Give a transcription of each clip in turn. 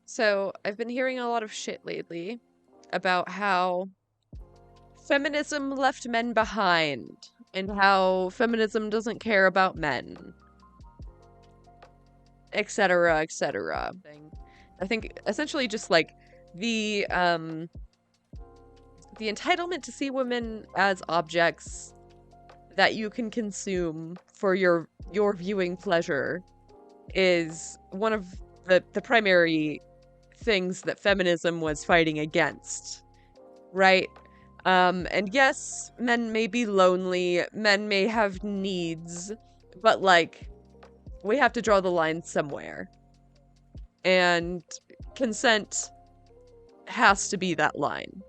So, I've been hearing a lot of shit lately about how feminism left men behind and how feminism doesn't care about men, etc., etc. I think essentially just like the um the entitlement to see women as objects that you can consume for your viewing pleasure is one of the primary things that feminism was fighting against, right? And yes, men may be lonely, men may have needs, but like, we have to draw the line somewhere. And consent has to be that line.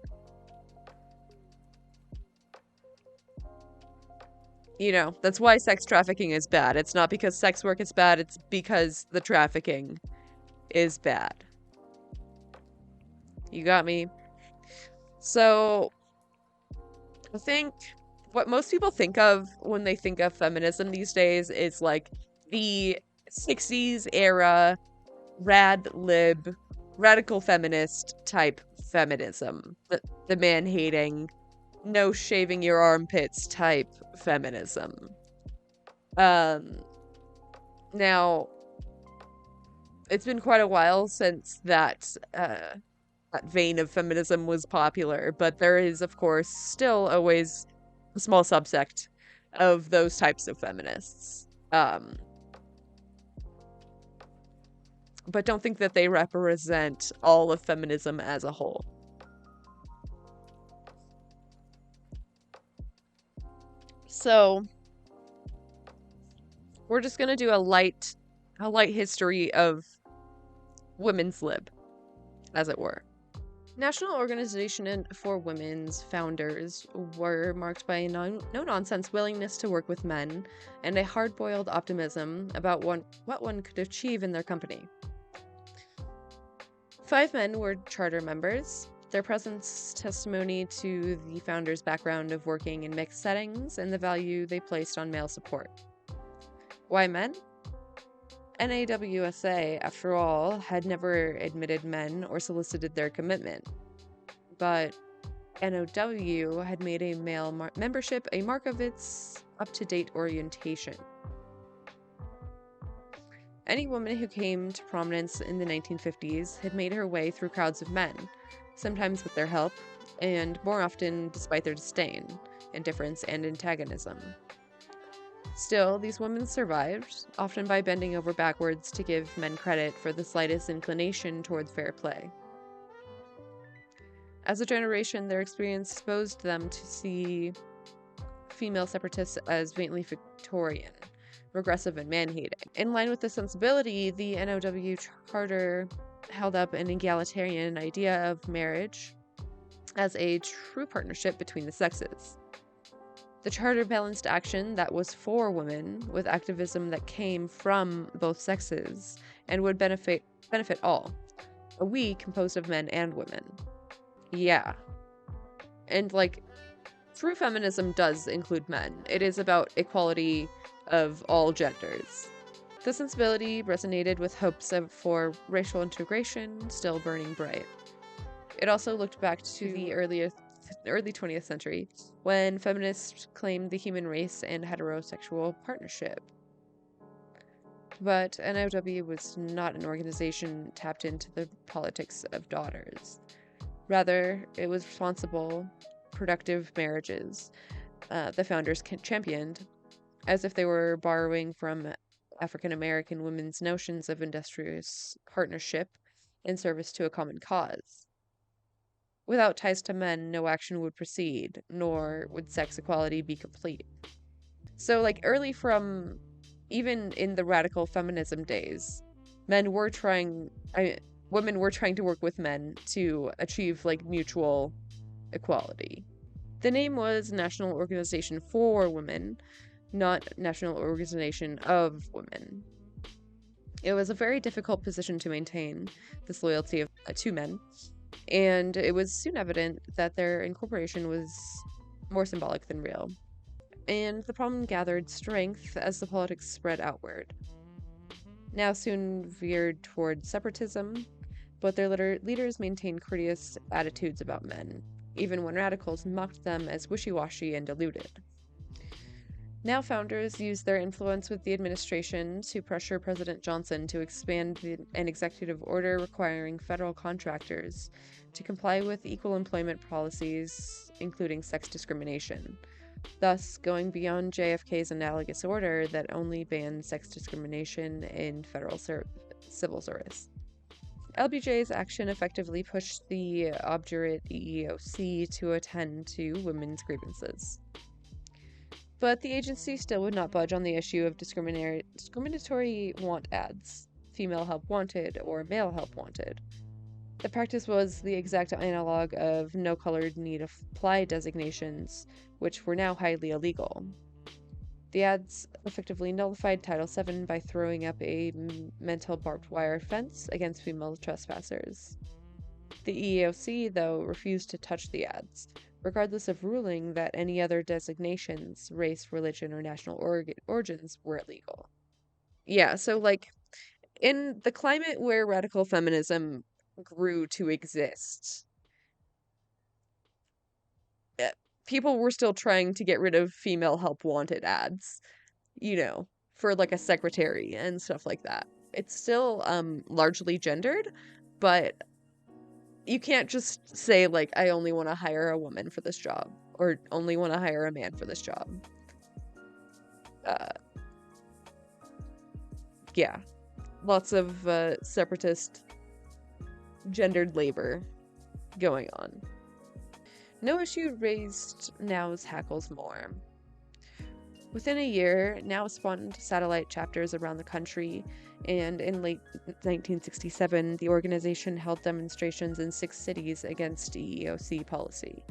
You know, that's why sex trafficking is bad. It's not because sex work is bad, it's because the trafficking is bad. You got me? So, I think what most people think of when they think of feminism these days is like the 60s era radical feminist type feminism. The man hating, no shaving your armpits type feminism. Um, Now, it's been quite a while since that vein of feminism was popular, but there is, of course, still always a small subsect of those types of feminists. But don't think that they represent all of feminism as a whole. So, we're just gonna do a light history of women's lib, as it were. National Organization for Women's founders were marked by a no-nonsense willingness to work with men and a hard-boiled optimism about what one could achieve in their company. 5 men were charter members. Their presence testimony to the founders' background of working in mixed settings and the value they placed on male support. Why men? NAWSA, after all, had never admitted men or solicited their commitment. But NOW had made a male membership a mark of its up-to-date orientation. Any woman who came to prominence in the 1950s had made her way through crowds of men, sometimes with their help, and more often despite their disdain, indifference, and antagonism. Still, these women survived, often by bending over backwards to give men credit for the slightest inclination toward fair play. As a generation, their experience exposed them to see female separatists as faintly Victorian, regressive, and man-hating. In line with this sensibility, the NOW Charter held up an egalitarian idea of marriage as a true partnership between the sexes. The Charter balanced action that was for women with activism that came from both sexes and would benefit all, a we composed of men and women. Yeah. And, like, true feminism does include men. It is about equality of all genders. The sensibility resonated with hopes for racial integration still burning bright. It also looked back to the early 20th century, when feminists claimed the human race and heterosexual partnership. But NOW was not an organization tapped into the politics of daughters. Rather, it was responsible, productive marriages the founders championed, as if they were borrowing from African American women's notions of industrious partnership in service to a common cause. Without ties to men, no action would proceed, nor would sex equality be complete. So, like, even in the radical feminism days, women were trying to work with men to achieve, like, mutual equality. The name was National Organization for Women, not National Organization of Women. It was a very difficult position to maintain, this loyalty of two men, and it was soon evident that their incorporation was more symbolic than real. And the problem gathered strength as the politics spread outward. Now soon veered toward separatism, but their leaders maintained courteous attitudes about men, even when radicals mocked them as wishy-washy and deluded. Now founders used their influence with the administration to pressure President Johnson to expand an executive order requiring federal contractors to comply with equal employment policies, including sex discrimination, thus going beyond JFK's analogous order that only banned sex discrimination in federal civil service. LBJ's action effectively pushed the obdurate EEOC to attend to women's grievances. But the agency still would not budge on the issue of discriminatory want ads, female help wanted or male help wanted. The practice was the exact analog of no colored need apply designations, which were now highly illegal. The ads effectively nullified Title VII by throwing up a mental barbed wire fence against female trespassers. The EEOC, though, refused to touch the ads, regardless of ruling that any other designations, race, religion, or national origins, were illegal. Yeah, so, like, in the climate where radical feminism grew to exist, people were still trying to get rid of female help wanted ads, for, like, a secretary and stuff like that. It's still, largely gendered, but you can't just say, like, I only want to hire a woman for this job, or only want to hire a man for this job. Yeah. Lots of separatist gendered labor going on. No issue raised Now's hackles more. Within a year, Now spawned satellite chapters around the country, and in late 1967, the organization held demonstrations in 6 cities against EEOC policy.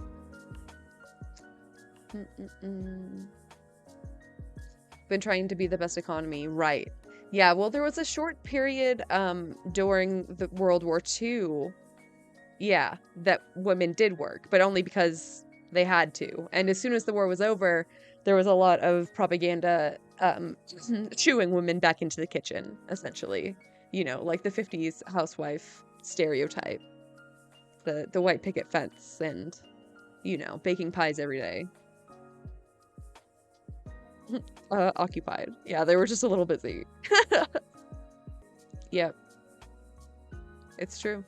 Been trying to be the best economy, right. Yeah, well, there was a short period during the World War II, yeah, that women did work, but only because they had to. And as soon as the war was over, there was a lot of propaganda shooing women back into the kitchen, essentially. Like the 50s housewife stereotype. The white picket fence and, baking pies every day. Occupied. Yeah, they were just a little busy. Yep. It's true.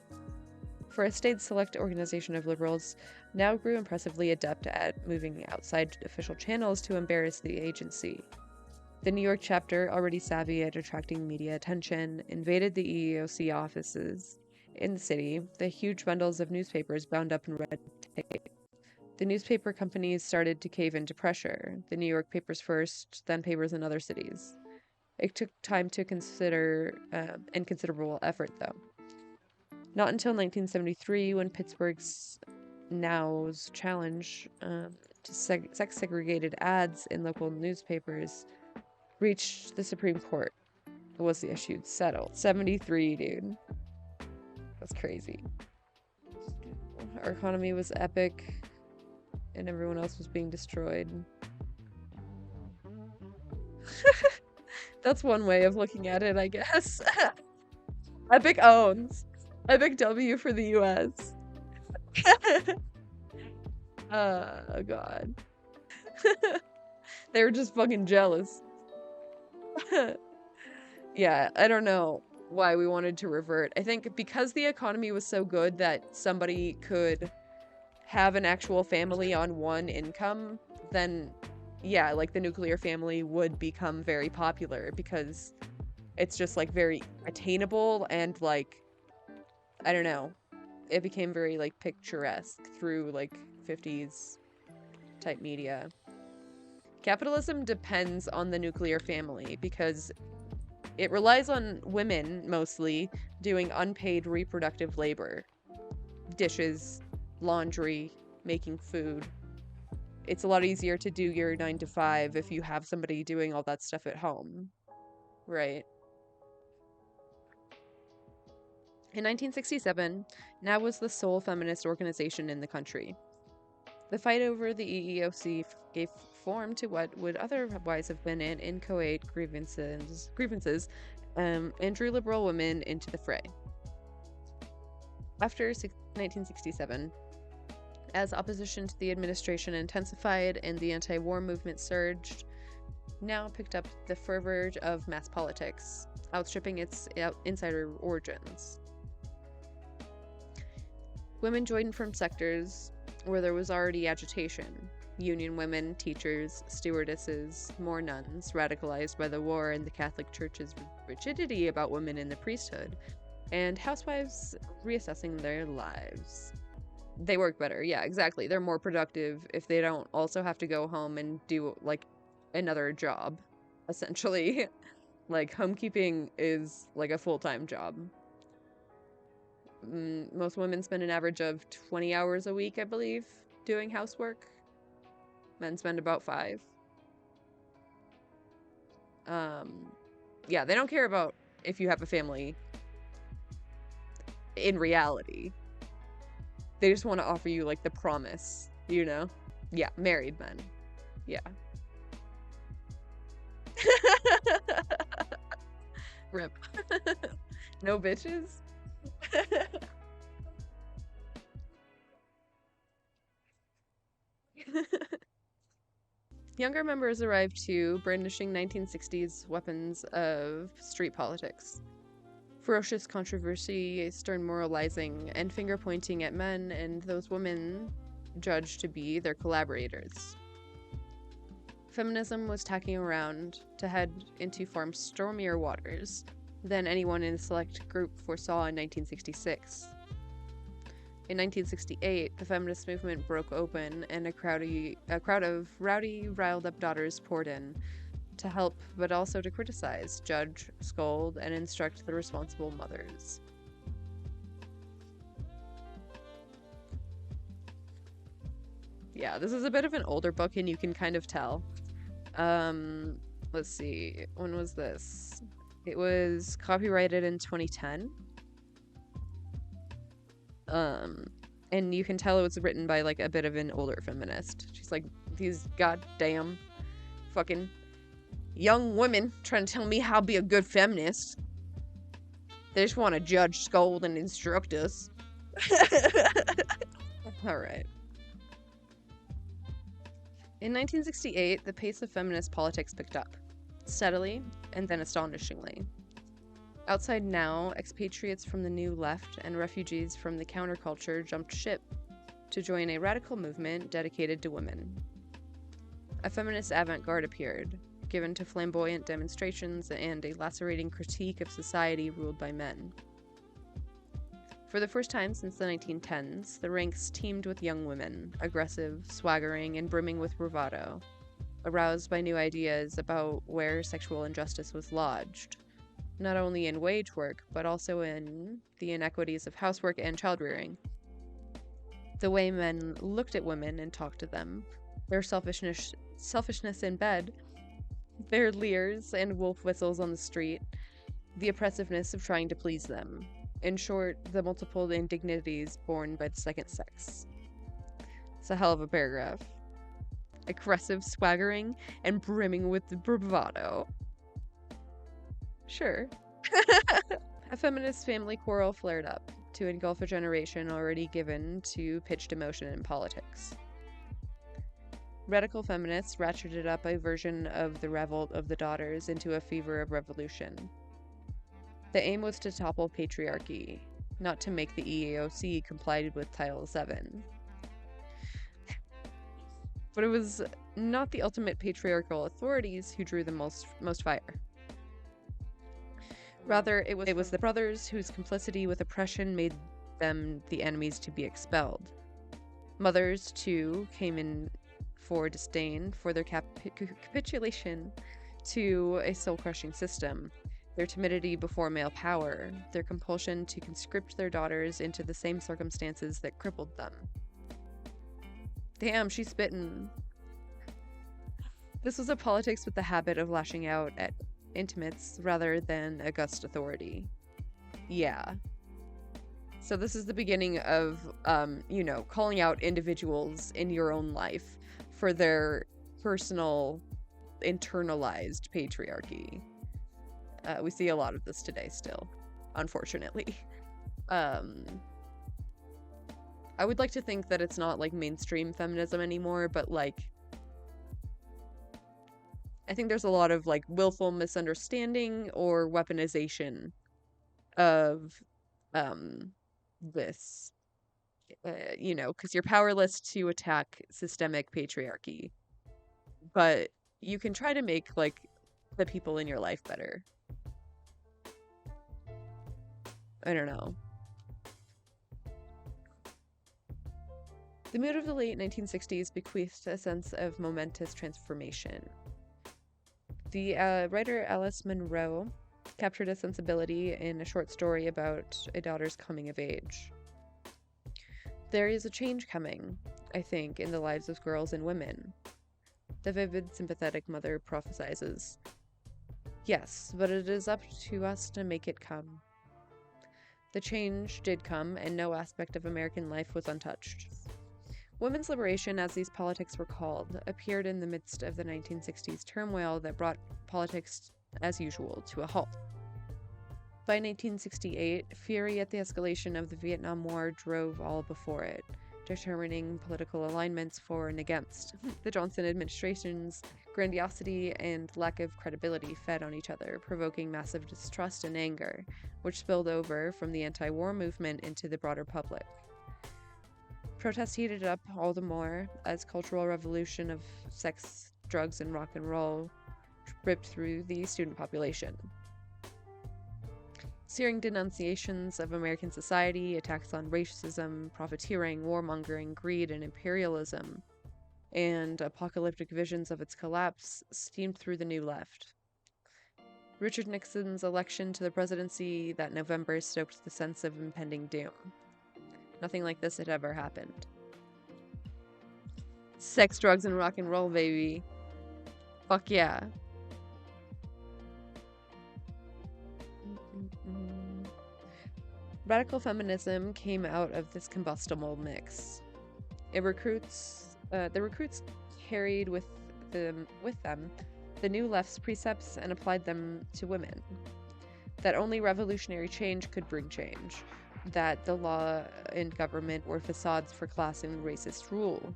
For a state select organization of liberals, Now grew impressively adept at moving outside official channels to embarrass the agency. The New York chapter, already savvy at attracting media attention, invaded the EEOC offices in the city, the huge bundles of newspapers bound up in red tape. The newspaper companies started to cave into pressure, the New York papers first, then papers in other cities. It took time to consider, and considerable effort, though. Not until 1973, when Pittsburgh's Now's challenge to sex-segregated ads in local newspapers reached the Supreme Court, was the issue settled. 73, dude. That's crazy. Our economy was epic, and everyone else was being destroyed. That's one way of looking at it, I guess. Epic owns. Epic W for the US. Oh, God. They were just fucking jealous. Yeah, I don't know why we wanted to revert. I think because the economy was so good that somebody could have an actual family on one income, then yeah, like the nuclear family would become very popular because it's just like very attainable and like, I don't know, it became very like picturesque through like 50s type media. Capitalism depends on the nuclear family because it relies on women mostly doing unpaid reproductive labor. Dishes, laundry, making food. It's a lot easier to do your 9 to 5 if you have somebody doing all that stuff at home. Right. In 1967, Now was the sole feminist organization in the country. The fight over the EEOC gave form to what would otherwise have been an inchoate grievances, and drew liberal women into the fray. After 1967, as opposition to the administration intensified and the anti-war movement surged, now picked up the fervor of mass politics, outstripping its insider origins. Women joined from sectors where there was already agitation. Union women, teachers, stewardesses, more nuns, radicalized by the war and the Catholic Church's rigidity about women in the priesthood, and housewives reassessing their lives. They work better, yeah, exactly. They're more productive if they don't also have to go home and do, like, another job, essentially. Like, homekeeping is, like, a full-time job. Most women spend an average of 20 hours a week, I believe, doing housework. Men spend about 5. Yeah, they don't care about if you have a family in reality. They just want to offer you, like, the promise, you know? Yeah, married men. Yeah. Rip. No bitches? Younger members arrived too, brandishing 1960s weapons of street politics. Ferocious controversy, stern moralizing, and finger-pointing at men and those women judged to be their collaborators. Feminism was tacking around to head into far stormier waters than anyone in the select group foresaw in 1966. In 1968, the feminist movement broke open and a crowd of rowdy, riled-up daughters poured in to help, but also to criticize, judge, scold, and instruct the responsible mothers. Yeah, this is a bit of an older book, and you can kind of tell. Let's see, when was this? It was copyrighted in 2010. And you can tell it was written by, like, a bit of an older feminist. She's like, these goddamn fucking young women trying to tell me how to be a good feminist. They just want to judge, scold, and instruct us. Alright. In 1968, the pace of feminist politics picked up, steadily, and then astonishingly. Outside now, expatriates from the New Left and refugees from the counterculture jumped ship to join a radical movement dedicated to women. A feminist avant-garde appeared, given to flamboyant demonstrations and a lacerating critique of society ruled by men. For the first time since the 1910s, the ranks teemed with young women, aggressive, swaggering, and brimming with bravado, aroused by new ideas about where sexual injustice was lodged, not only in wage work, but also in the inequities of housework and childrearing. The way men looked at women and talked to them, their selfishness in bed, their leers and wolf whistles on the street, the oppressiveness of trying to please them. In short, the multiple indignities borne by the second sex. It's a hell of a paragraph. Aggressive, swaggering, and brimming with bravado. Sure. A feminist family quarrel flared up to engulf a generation already given to pitched emotion in politics. Radical feminists ratcheted up a version of the revolt of the daughters into a fever of revolution. The aim was to topple patriarchy, not to make the EAOC comply with Title VII. But it was not the ultimate patriarchal authorities who drew the most fire. Rather, it was the brothers whose complicity with oppression made them the enemies to be expelled. Mothers, too, came in for disdain for their capitulation to a soul-crushing system, their timidity before male power, their compulsion to conscript their daughters into the same circumstances that crippled them. Damn, she's spittin'. This was a politics with the habit of lashing out at intimates rather than august authority. Yeah. So this is the beginning of, calling out individuals in your own life for their personal, internalized patriarchy. We see a lot of this today still, unfortunately. I would like to think that it's not like mainstream feminism anymore, but like I think there's a lot of like willful misunderstanding or weaponization of um this, because you're powerless to attack systemic patriarchy, but you can try to make like the people in your life better. I don't know. The mood of the late 1960s bequeathed a sense of momentous transformation. The writer Alice Munro captured a sensibility in a short story about a daughter's coming of age. There is a change coming, I think, in the lives of girls and women. The vivid, sympathetic mother prophesizes. Yes, but it is up to us to make it come. The change did come, and no aspect of American life was untouched. Women's liberation, as these politics were called, appeared in the midst of the 1960s turmoil that brought politics, as usual, to a halt. By 1968, fury at the escalation of the Vietnam War drove all before it, determining political alignments for and against. The Johnson administration's grandiosity and lack of credibility fed on each other, provoking massive distrust and anger, which spilled over from the anti-war movement into the broader public. Protests heated up all the more as cultural revolution of sex, drugs, and rock and roll ripped through the student population. Searing denunciations of American society, attacks on racism, profiteering, warmongering, greed, and imperialism, and apocalyptic visions of its collapse steamed through the New Left. Richard Nixon's election to the presidency that November stoked the sense of impending doom. Nothing like this had ever happened. Sex, drugs, and rock and roll, baby. Fuck yeah. Radical feminism came out of this combustible mix. The recruits carried with them the new left's precepts and applied them to women. That only revolutionary change could bring change. That the law and government were facades for class and racist rule.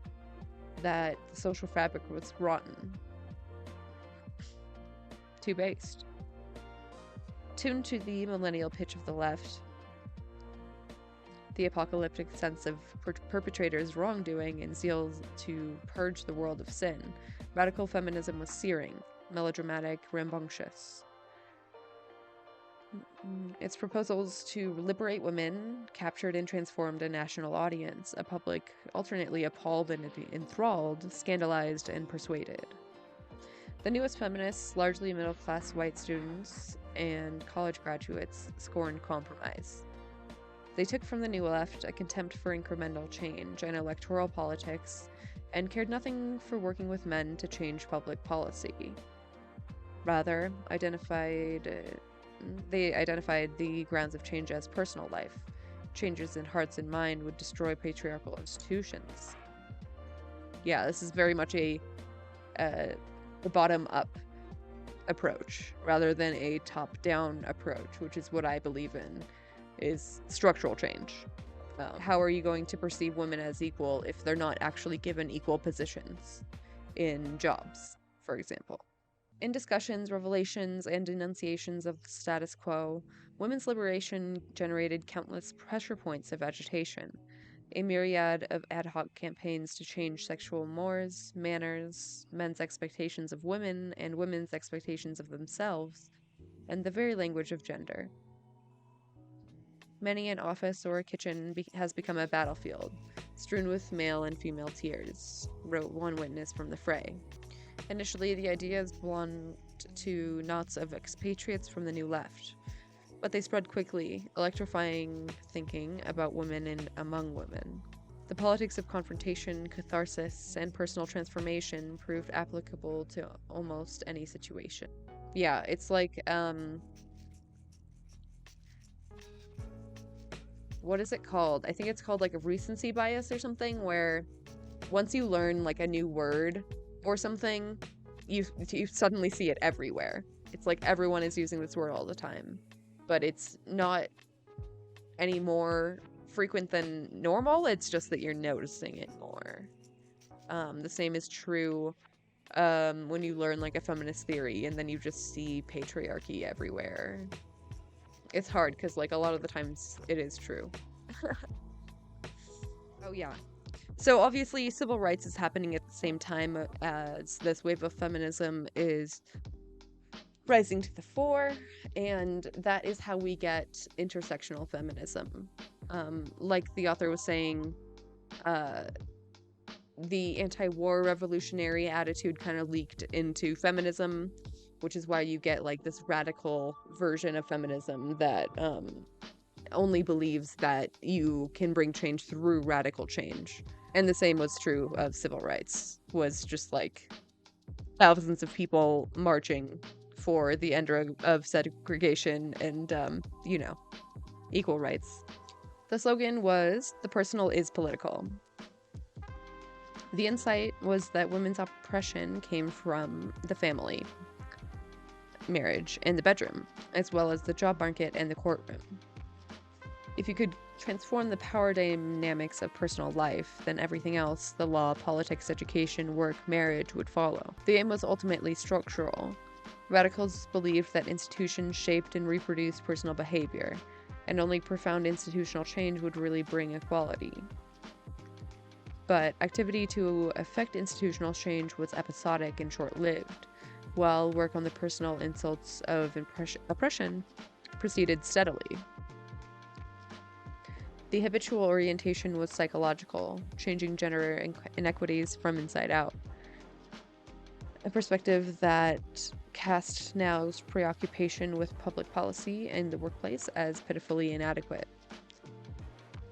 That the social fabric was rotten. Too based. Tuned to the millennial pitch of the left, the apocalyptic sense of perpetrators' wrongdoing and zeal to purge the world of sin, radical feminism was searing, melodramatic, rambunctious. Its proposals to liberate women captured and transformed a national audience, a public alternately appalled and enthralled, scandalized, and persuaded. The newest feminists, largely middle-class white students and college graduates, scorned compromise. They took from the New Left a contempt for incremental change and electoral politics, and cared nothing for working with men to change public policy. Rather, they identified the grounds of change as personal life. Changes in hearts and mind would destroy patriarchal institutions. Yeah, this is very much a bottom-up approach rather than a top-down approach, which is what I believe in, is structural change. How are you going to perceive women as equal if they're not actually given equal positions in jobs, for example? In discussions, revelations, and denunciations of the status quo, women's liberation generated countless pressure points of agitation, a myriad of ad hoc campaigns to change sexual mores, manners, men's expectations of women, and women's expectations of themselves, and the very language of gender. Many an office or a kitchen has become a battlefield, strewn with male and female tears, wrote one witness from the fray. Initially, the ideas belonged to knots of expatriates from the New Left, but they spread quickly, electrifying thinking about women and among women. The politics of confrontation, catharsis, and personal transformation proved applicable to almost any situation. Yeah, it's like, what is it called? I think it's called like a recency bias or something, where once you learn like a new word or something, you suddenly see it everywhere. It's like everyone is using this word all the time, but it's not anymore frequent than normal. It's just that you're noticing it more. The same is true when you learn like a feminist theory and then you just see patriarchy everywhere. It's hard because like a lot of the times it is true. Oh yeah. So obviously civil rights is happening at the same time as this wave of feminism is rising to the fore, and that is how we get intersectional feminism. Like the author was saying, the anti-war revolutionary attitude kind of leaked into feminism, which is why you get like this radical version of feminism that only believes that you can bring change through radical change. And the same was true of civil rights, was just like thousands of people marching for the end of segregation and, equal rights. The slogan was, "The personal is political." The insight was that women's oppression came from the family, marriage, and the bedroom, as well as the job market and the courtroom. If you could transform the power dynamics of personal life, then everything else, the law, politics, education, work, marriage, would follow. The aim was ultimately structural. Radicals believed that institutions shaped and reproduced personal behavior, and only profound institutional change would really bring equality. But activity to effect institutional change was episodic and short-lived, while work on the personal insults of oppression proceeded steadily. The habitual orientation was psychological, changing gender inequities from inside out. A perspective that cast now's preoccupation with public policy and the workplace as pitifully inadequate.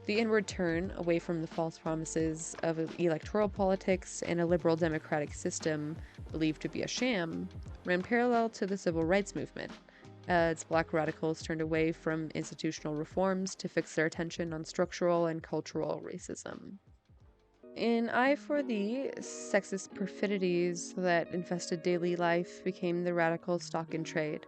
The inward turn away from the false promises of electoral politics and a liberal democratic system believed to be a sham ran parallel to the civil rights movement, as Black radicals turned away from institutional reforms to fix their attention on structural and cultural racism. An eye for the sexist perfidies that infested daily life became the radical stock in trade.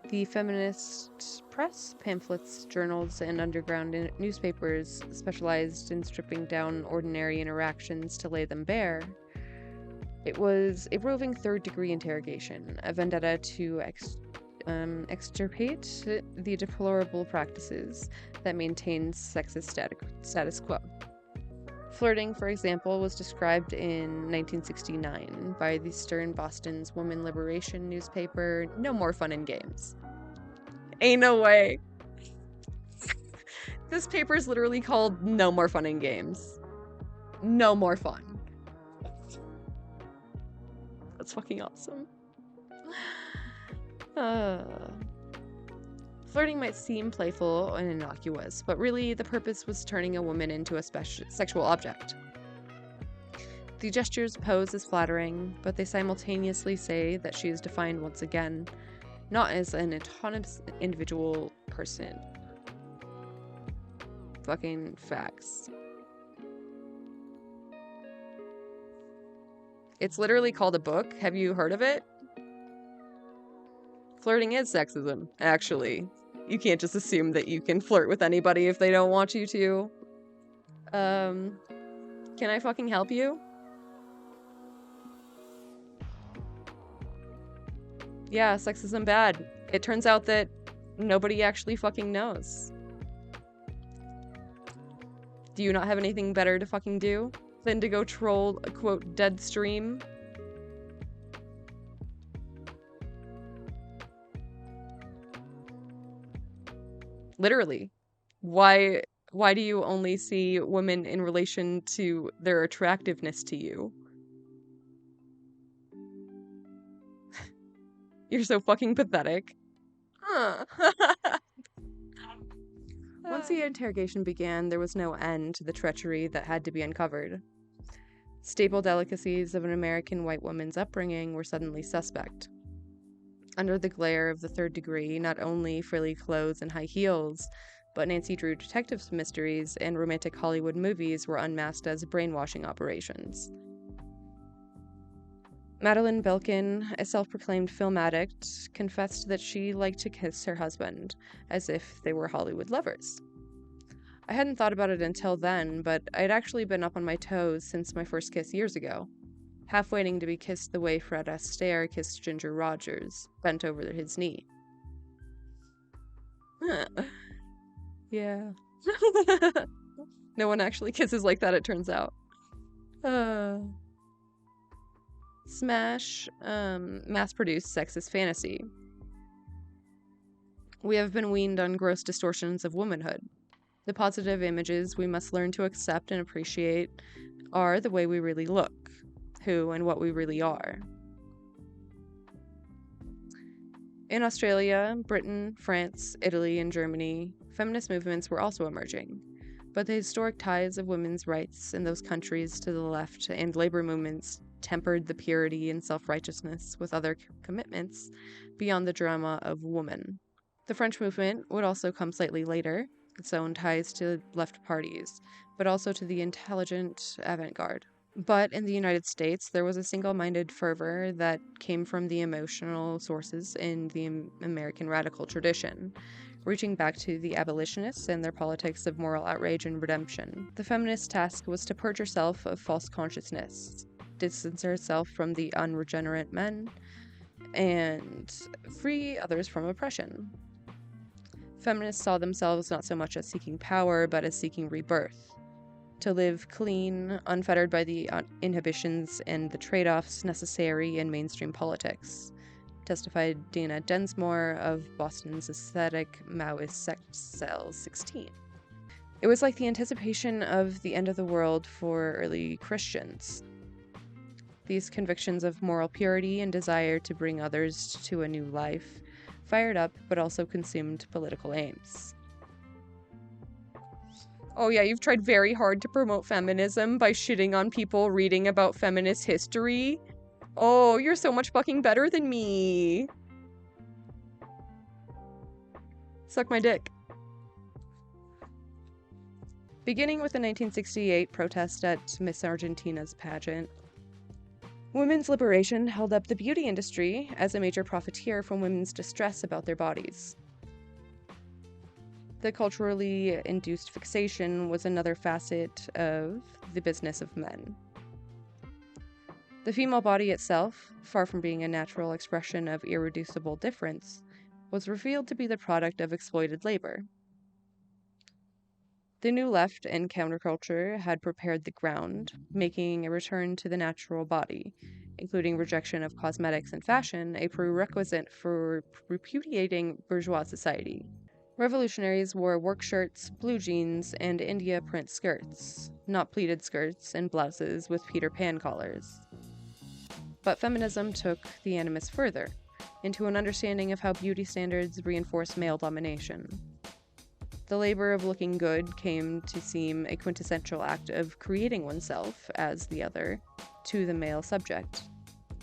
The feminist press, pamphlets, journals, and underground newspapers specialized in stripping down ordinary interactions to lay them bare. It was a roving third-degree interrogation, a vendetta to extirpate the deplorable practices that maintained sexist status quo. Flirting, for example, was described in 1969 by the stern Boston's woman liberation newspaper, "No More Fun and Games." Ain't no way. This paper is literally called "No More Fun and Games." No more fun. That's fucking awesome. Flirting might seem playful and innocuous, but really the purpose was turning a woman into a sexual object. The gestures pose as flattering, but they simultaneously say that she is defined once again, not as an autonomous individual person. Fucking facts. It's literally called a book. Have you heard of it? Flirting is sexism, actually. You can't just assume that you can flirt with anybody if they don't want you to. Can I fucking help you? Yeah, sexism bad. It turns out that nobody actually fucking knows. Do you not have anything better to fucking do than to go troll a quote dead stream? Literally. Why do you only see women in relation to their attractiveness to you? You're so fucking pathetic. Huh. Once the interrogation began, there was no end to the treachery that had to be uncovered. Staple delicacies of an American white woman's upbringing were suddenly suspect. Under the glare of the third degree, not only frilly clothes and high heels, but Nancy Drew detective mysteries and romantic Hollywood movies were unmasked as brainwashing operations. Madeline Belkin, a self-proclaimed film addict, confessed that she liked to kiss her husband, as if they were Hollywood lovers. I hadn't thought about it until then, but I'd actually been up on my toes since my first kiss years ago, half waiting to be kissed the way Fred Astaire kissed Ginger Rogers, bent over his knee. Yeah. No one actually kisses like that, it turns out. Smash, mass-produced sexist fantasy. We have been weaned on gross distortions of womanhood. The positive images we must learn to accept and appreciate are the way we really look, who and what we really are. In Australia, Britain, France, Italy, and Germany, feminist movements were also emerging, but the historic ties of women's rights in those countries to the left and labor movements tempered the purity and self-righteousness with other commitments beyond the drama of woman. The French movement would also come slightly later, its own ties to left parties, but also to the intelligent avant-garde. But in the United States, there was a single-minded fervor that came from the emotional sources in the American radical tradition, reaching back to the abolitionists and their politics of moral outrage and redemption. The feminist task was to purge herself of false consciousness, distance herself from the unregenerate men, and free others from oppression. Feminists saw themselves not so much as seeking power, but as seeking rebirth. To live clean, unfettered by the inhibitions and the trade-offs necessary in mainstream politics, testified Dana Densmore of Boston's aesthetic Maoist sect Cell 16. It was like the anticipation of the end of the world for early Christians. These convictions of moral purity and desire to bring others to a new life fired up but also consumed political aims. Oh yeah, you've tried very hard to promote feminism by shitting on people reading about feminist history. Oh, you're so much fucking better than me. Suck my dick. Beginning with the 1968 protest at Miss Argentina's pageant, women's liberation held up the beauty industry as a major profiteer from women's distress about their bodies. The culturally induced fixation was another facet of the business of men. The female body itself, far from being a natural expression of irreducible difference, was revealed to be the product of exploited labor. The New Left and counterculture had prepared the ground, making a return to the natural body, including rejection of cosmetics and fashion, a prerequisite for repudiating bourgeois society. Revolutionaries wore work shirts, blue jeans, and India print skirts, not pleated skirts and blouses with Peter Pan collars. But feminism took the animus further, into an understanding of how beauty standards reinforce male domination. The labor of looking good came to seem a quintessential act of creating oneself as the other to the male subject,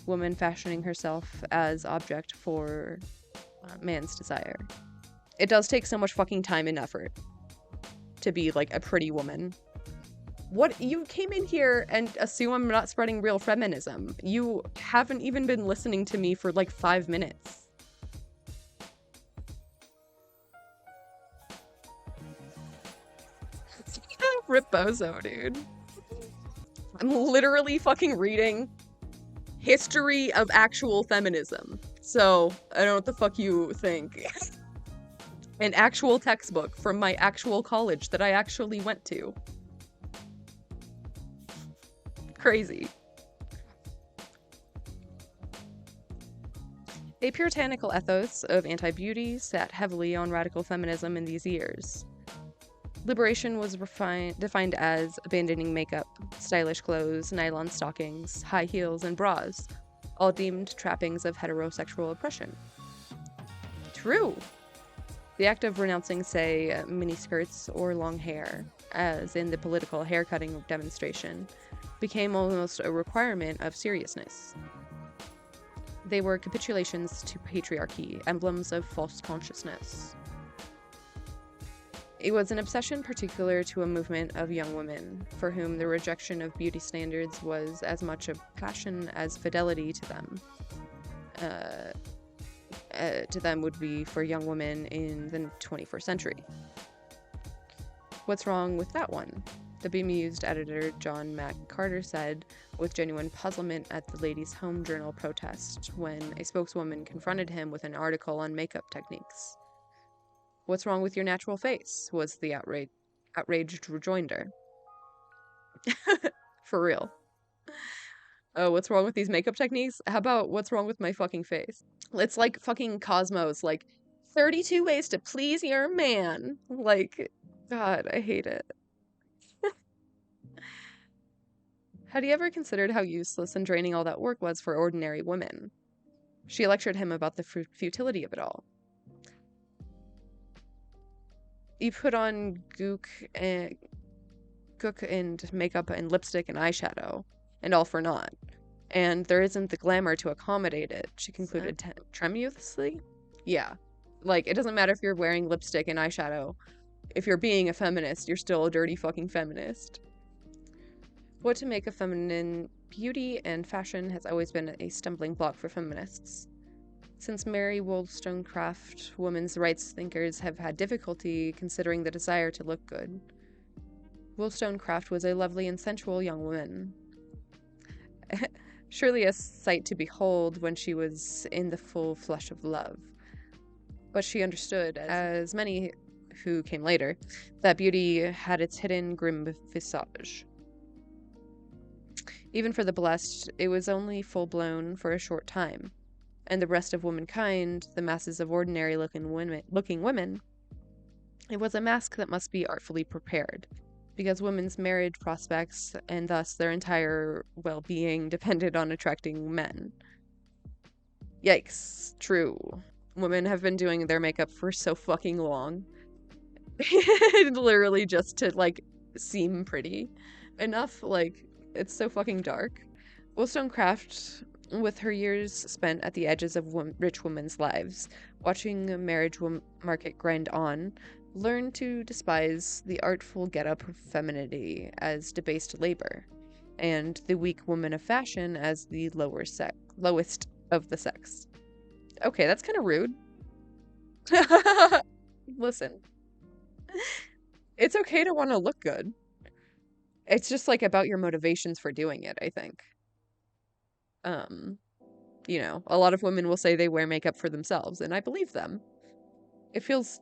woman fashioning herself as object for man's desire. It does take so much fucking time and effort to be, like, a pretty woman. What? You came in here and assume I'm not spreading real feminism. You haven't even been listening to me for, like, 5 minutes. Rip bozo, dude. I'm literally fucking reading history of actual feminism. So, I don't know what the fuck you think. An actual textbook from my actual college that I actually went to. Crazy. A puritanical ethos of anti-beauty sat heavily on radical feminism in these years. Liberation was defined as abandoning makeup, stylish clothes, nylon stockings, high heels, and bras, all deemed trappings of heterosexual oppression. True. The act of renouncing, say, miniskirts or long hair, as in the political haircutting demonstration, became almost a requirement of seriousness. They were capitulations to patriarchy, emblems of false consciousness. It was an obsession particular to a movement of young women, for whom the rejection of beauty standards was as much a passion as fidelity to them. Would be for young women in the 21st century. What's wrong with that one? The Bemused editor John Mac Carter said, with genuine puzzlement at the Ladies' Home Journal protest when a spokeswoman confronted him with an article on makeup techniques. What's wrong with your natural face? Was the outraged rejoinder. For real. Oh, what's wrong with these makeup techniques? How about what's wrong with my fucking face? It's like fucking Cosmos, like 32 ways to please your man. Like, God, I hate it. Had he ever considered how useless and draining all that work was for ordinary women? She lectured him about the futility of it all. You put on gook and makeup and lipstick and eyeshadow, and all for naught. And there isn't the glamour to accommodate it, she concluded tremulously. Yeah. Like, it doesn't matter if you're wearing lipstick and eyeshadow. If you're being a feminist, you're still a dirty fucking feminist. What to make of feminine beauty and fashion has always been a stumbling block for feminists. Since Mary Wollstonecraft, women's rights thinkers have had difficulty considering the desire to look good. Wollstonecraft was a lovely and sensual young woman. Surely a sight to behold when she was in the full flush of love. But she understood, as many who came later, that beauty had its hidden, grim visage. Even for the blessed, it was only full-blown for a short time, and the rest of womankind, the masses of ordinary-looking women, it was a mask that must be artfully prepared, because women's marriage prospects, and thus their entire well-being, depended on attracting men. Yikes. True. Women have been doing their makeup for so fucking long. Literally just to, like, seem pretty enough, like, it's so fucking dark. Wollstonecraft, with her years spent at the edges of rich women's lives, watching a marriage market grind on, learned to despise the artful get-up of femininity as debased labor, and the weak woman of fashion as the lowest of the sex. Okay, that's kind of rude. Listen. It's okay to want to look good. It's just, like, about your motivations for doing it, I think. You know, a lot of women will say they wear makeup for themselves, and I believe them. It feels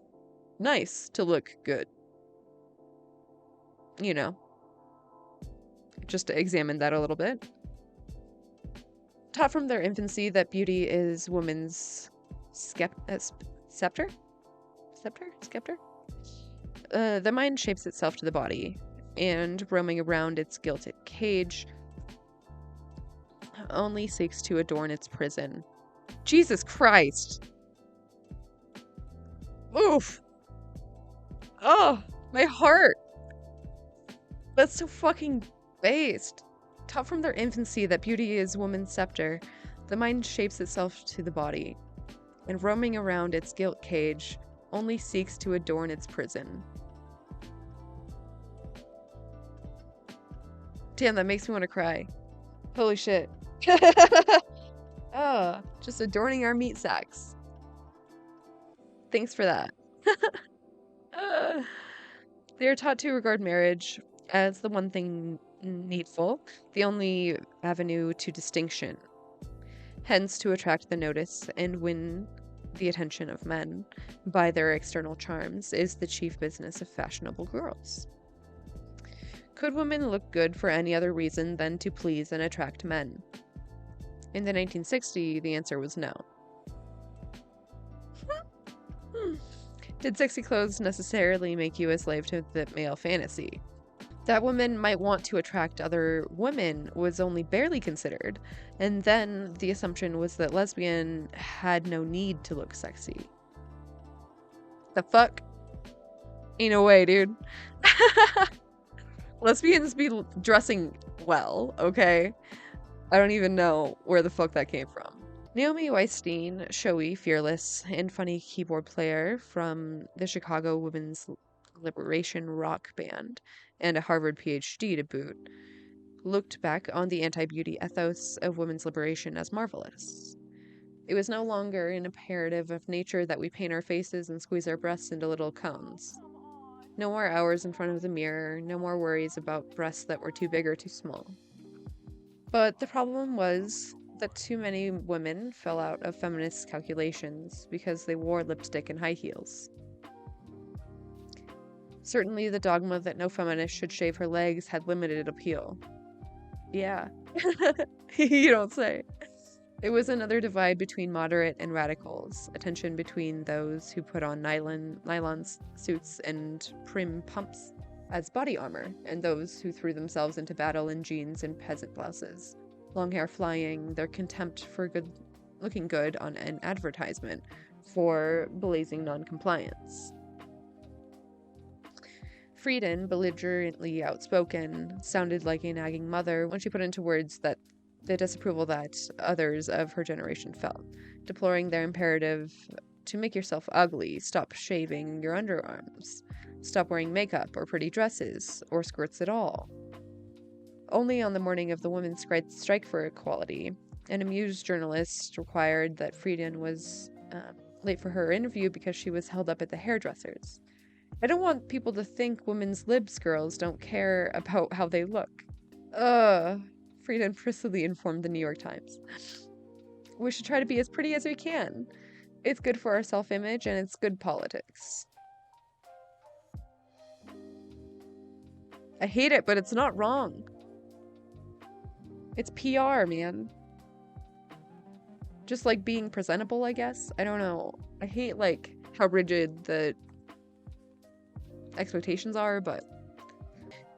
nice to look good. You know. Just to examine that a little bit. Taught from their infancy that beauty is woman's scepter? Scepter? The mind shapes itself to the body, and roaming around its gilded cage only seeks to adorn its prison. Jesus Christ! Oof! Oh, my heart! That's so fucking based. Taught from their infancy that beauty is woman's scepter, the mind shapes itself to the body, and roaming around its gilt cage only seeks to adorn its prison. Damn, that makes me want to cry. Holy shit. Oh, just adorning our meat sacks. Thanks for that. They are taught to regard marriage as the one thing needful, the only avenue to distinction, hence to attract the notice and win the attention of men by their external charms is the chief business of fashionable girls. Could women look good for any other reason than to please and attract men? In the 1960s, the answer was no. Did sexy clothes necessarily make you a slave to the male fantasy? That women might want to attract other women was only barely considered, and then the assumption was that lesbian had no need to look sexy. The fuck? Ain't no way, dude. Lesbians be dressing well, okay? I don't even know where the fuck that came from. Naomi Weinstein, showy, fearless, and funny keyboard player from the Chicago Women's Liberation rock band, and a Harvard PhD to boot, looked back on the anti-beauty ethos of women's liberation as marvelous. It was no longer an imperative of nature that we paint our faces and squeeze our breasts into little cones. No more hours in front of the mirror, no more worries about breasts that were too big or too small. But the problem was that too many women fell out of feminist calculations because they wore lipstick and high heels. Certainly, the dogma that no feminist should shave her legs had limited appeal. Yeah. You don't say. It was another divide between moderate and radicals, a tension between those who put on nylon suits and prim pumps as body armor, and those who threw themselves into battle in jeans and peasant blouses, long hair flying, their contempt for looking good on an advertisement for blazing non-compliance. Friedan, belligerently outspoken, sounded like a nagging mother when she put into words that the disapproval that others of her generation felt, deploring their imperative to make yourself ugly, stop shaving your underarms, stop wearing makeup or pretty dresses, or skirts at all. Only on the morning of the women's strike for equality, an amused journalist required that Friedan was late for her interview because she was held up at the hairdresser's. I don't want people to think women's libs girls don't care about how they look. Friedan precisely informed the New York Times. We should try to be as pretty as we can. It's good for our self-image and it's good politics. I hate it, but it's not wrong. It's PR, man. Just like being presentable, I guess. I don't know. I hate like how rigid the expectations are, but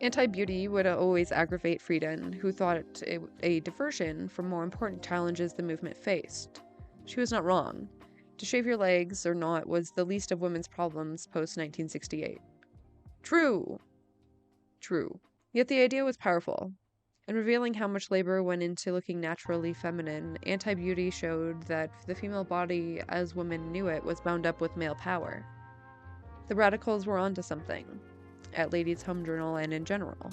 anti-beauty would always aggravate Friedan, who thought it a diversion from more important challenges the movement faced. She was not wrong. To shave your legs or not was the least of women's problems post-1968. True. Yet the idea was powerful. In revealing how much labor went into looking naturally feminine, anti-beauty showed that the female body, as women knew it, was bound up with male power. The radicals were onto something, at Ladies' Home Journal and in general.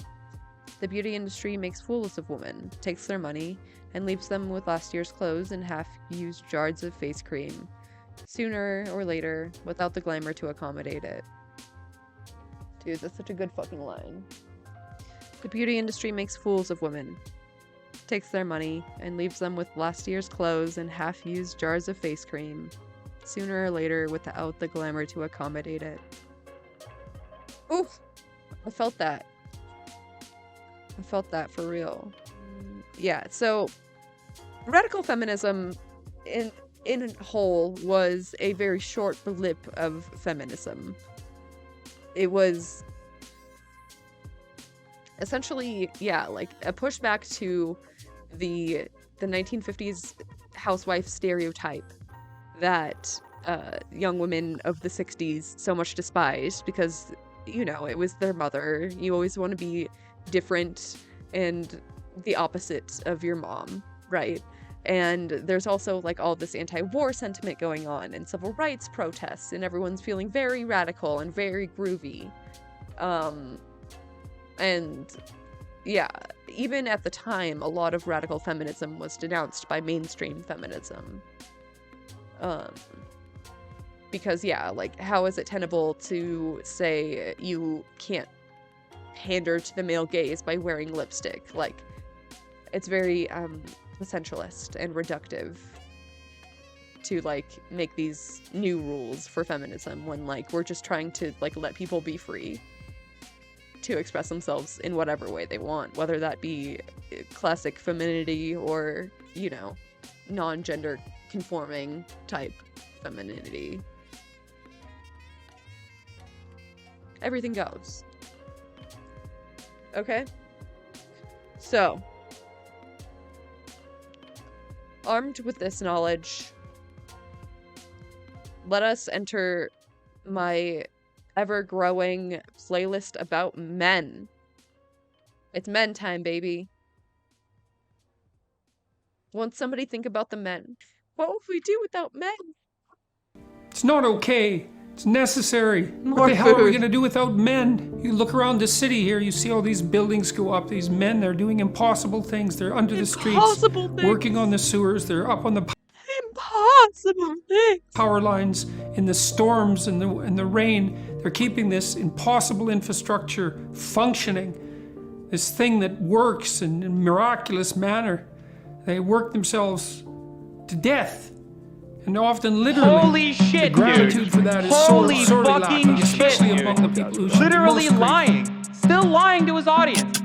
The beauty industry makes fools of women, takes their money, and leaves them with last year's clothes and half-used jars of face cream, sooner or later, without the glamour to accommodate it. Dude, that's such a good fucking line. The beauty industry makes fools of women, takes their money, and leaves them with last year's clothes and half-used jars of face cream, sooner or later without the glamour to accommodate it. Oof! I felt that. For real. Yeah, so radical feminism in whole was a very short blip of feminism. It was essentially, yeah, like a pushback to the 1950s housewife stereotype that young women of the 60s so much despised because, you know, it was their mother. You always want to be different and the opposite of your mom, right? And there's also like all this anti-war sentiment going on and civil rights protests, and everyone's feeling very radical and very groovy. And yeah, even at the time, a lot of radical feminism was denounced by mainstream feminism. Because yeah, like how is it tenable to say you can't pander to the male gaze by wearing lipstick? Like, it's very essentialist and reductive to like make these new rules for feminism when like we're just trying to like let people be free to express themselves in whatever way they want, whether that be classic femininity or, you know, non-gender conforming type femininity. Everything goes. Okay? So, armed with this knowledge, let us enter my ever-growing playlist about men. It's men time, baby. Won't somebody think about the men? What would we do without men? It's not okay. It's necessary. More what the hell are we food. going to do without men? You look around the city here, you see all these buildings go up. These men, they're doing impossible things. They're under the streets, Impossible things. working on the sewers. They're up on the Impossible things. power lines in the storms and the rain. They're keeping this impossible infrastructure functioning, this thing that works in a miraculous manner. They work themselves to death, and often literally. Holy shit, the gratitude dude. for that is Holy sorely fucking lacking, especially shit, among the people who should be literally most grateful. lying. Still lying to his audience.